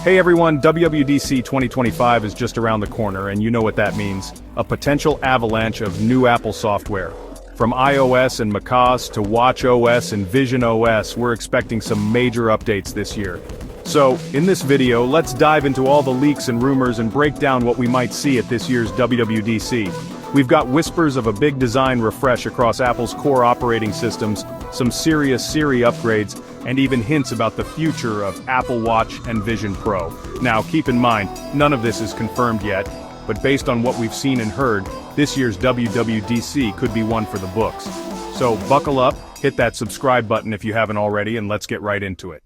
Hey everyone, WWDC 2025 is just around the corner, and you know what that means. A potential avalanche of new Apple software. From iOS and macOS to watchOS and visionOS, we're expecting some major updates this year. So, in this video, let's dive into all the leaks and rumors and break down what we might see at this year's WWDC. We've got whispers of a big design refresh across Apple's core operating systems, some serious Siri upgrades, and even hints about the future of Apple Watch and Vision Pro. Now, keep in mind, none of this is confirmed yet, but based on what we've seen and heard, this year's WWDC could be one for the books. So, buckle up, hit that subscribe button if you haven't already, and let's get right into it.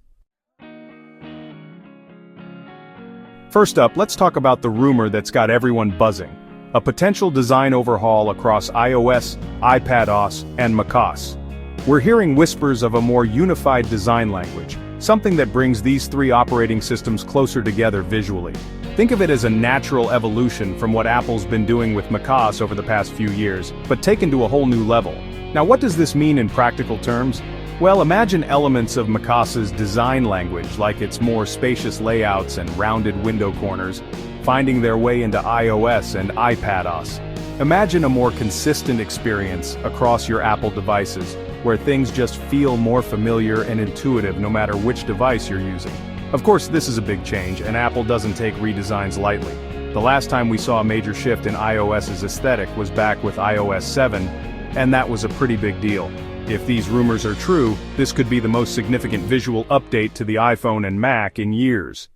First up, let's talk about the rumor that's got everyone buzzing. A potential design overhaul across iOS, iPadOS, and macOS. We're hearing whispers of a more unified design language, something that brings these three operating systems closer together visually. Think of it as a natural evolution from what Apple's been doing with macOS over the past few years, but taken to a whole new level. Now, what does this mean in practical terms? Well, imagine elements of macOS's design language, like its more spacious layouts and rounded window corners, finding their way into iOS and iPadOS. Imagine a more consistent experience across your Apple devices, where things just feel more familiar and intuitive no matter which device you're using. Of course, this is a big change, and Apple doesn't take redesigns lightly. The last time we saw a major shift in iOS's aesthetic was back with iOS 7, and that was a pretty big deal. If these rumors are true, this could be the most significant visual update to the iPhone and Mac in years.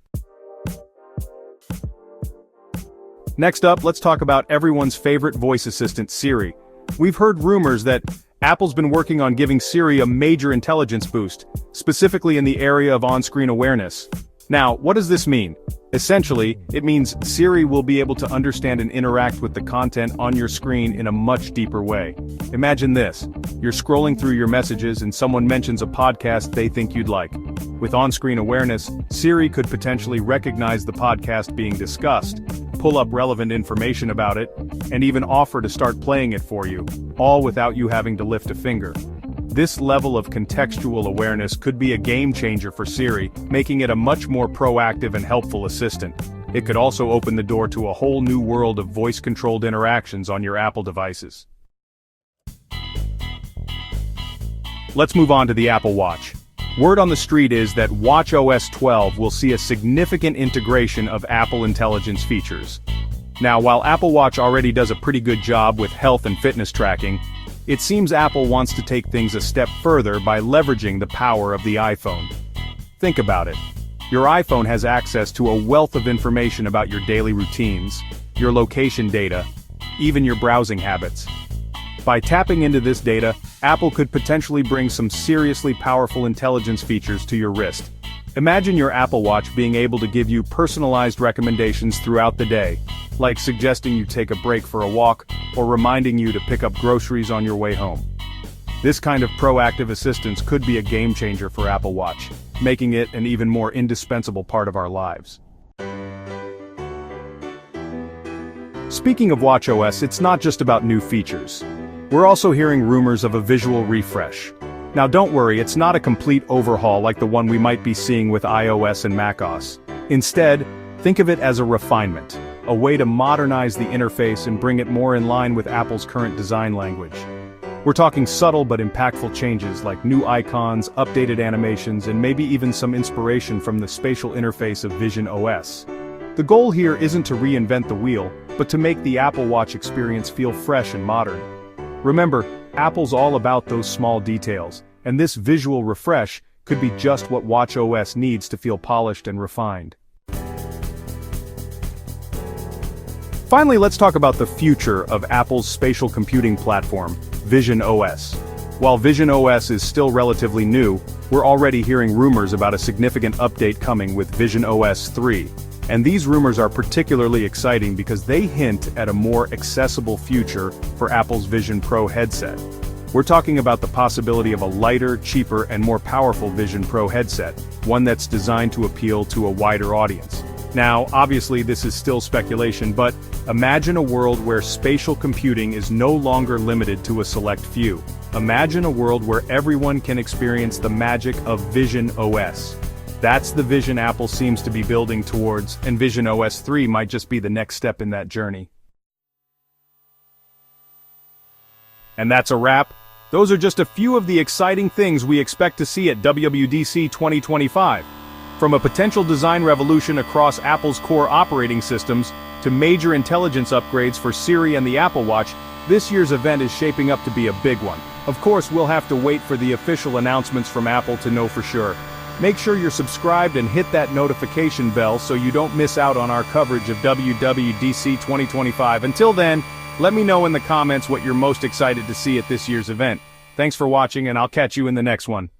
Next up, let's talk about everyone's favorite voice assistant, Siri. We've heard rumors that Apple's been working on giving Siri a major intelligence boost, specifically in the area of on-screen awareness. Now, what does this mean? Essentially, it means Siri will be able to understand and interact with the content on your screen in a much deeper way. Imagine this. You're scrolling through your messages and someone mentions a podcast they think you'd like. With on-screen awareness, Siri could potentially recognize the podcast being discussed, pull up relevant information about it, and even offer to start playing it for you, all without you having to lift a finger. This level of contextual awareness could be a game changer for Siri, making it a much more proactive and helpful assistant. It could also open the door to a whole new world of voice-controlled interactions on your Apple devices. Let's move on to the Apple Watch. Word on the street is that watchOS 12 will see a significant integration of Apple Intelligence features. Now, while Apple Watch already does a pretty good job with health and fitness tracking, it seems Apple wants to take things a step further by leveraging the power of the iPhone. Think about it. Your iPhone has access to a wealth of information about your daily routines, your location data, even your browsing habits. By tapping into this data, Apple could potentially bring some seriously powerful intelligence features to your wrist. Imagine your Apple Watch being able to give you personalized recommendations throughout the day, like suggesting you take a break for a walk, or reminding you to pick up groceries on your way home. This kind of proactive assistance could be a game changer for Apple Watch, making it an even more indispensable part of our lives. Speaking of watchOS, it's not just about new features. We're also hearing rumors of a visual refresh. Now don't worry, it's not a complete overhaul like the one we might be seeing with iOS and macOS. Instead, think of it as a refinement, a way to modernize the interface and bring it more in line with Apple's current design language. We're talking subtle but impactful changes like new icons, updated animations, and maybe even some inspiration from the spatial interface of visionOS. The goal here isn't to reinvent the wheel, but to make the Apple Watch experience feel fresh and modern. Remember, Apple's all about those small details, and this visual refresh could be just what watchOS needs to feel polished and refined. Finally, let's talk about the future of Apple's spatial computing platform, visionOS. While visionOS is still relatively new, we're already hearing rumors about a significant update coming with visionOS 3. And these rumors are particularly exciting because they hint at a more accessible future for Apple's Vision Pro headset. We're talking about the possibility of a lighter, cheaper, and more powerful Vision Pro headset, one that's designed to appeal to a wider audience. Now, obviously this is still speculation, but imagine a world where spatial computing is no longer limited to a select few. Imagine a world where everyone can experience the magic of visionOS. That's the vision Apple seems to be building towards, and Vision OS 3 might just be the next step in that journey. And that's a wrap. Those are just a few of the exciting things we expect to see at WWDC 2025. From a potential design revolution across Apple's core operating systems, to major intelligence upgrades for Siri and the Apple Watch, this year's event is shaping up to be a big one. Of course, we'll have to wait for the official announcements from Apple to know for sure. Make sure you're subscribed and hit that notification bell so you don't miss out on our coverage of WWDC 2025. Until then, let me know in the comments what you're most excited to see at this year's event. Thanks for watching, and I'll catch you in the next one.